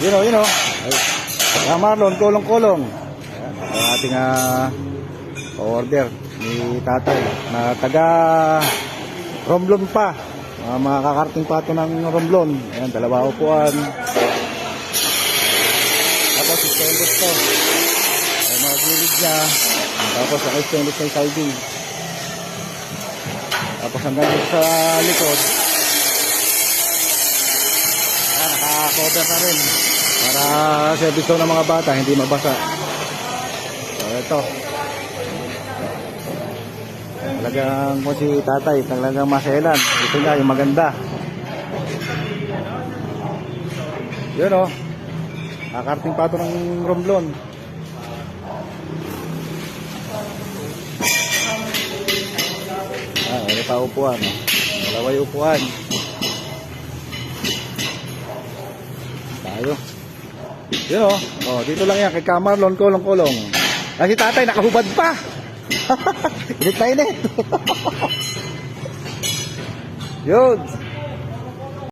Yun o. Ay, Marlon, kulong-kulong. Ayan, ang ating order ni tatay na taga Romblon pa. Mga kakarting pa ito ng Romblon. Ayan, dalawa upuan. Tapos stainless to. Ay, mga gilid niya. Tapos stainless na siding. Tapos hanggang dito sa likod. Ayan, naka-cover na rin. Para service ng mga bata, hindi mabasa. So, ito. Talagang kung si tatay, talagang maselan. Ito niya, yung maganda. Yun o. Nakarting pa ito ng Romblon. Wala pa upuan. Dalawa yung upuan. Tayo. Yun o. Oh, dito lang yan. Kay Marlon, kulong-kulong. Kasi tatay, nakahubad pa. Init na init. Yun.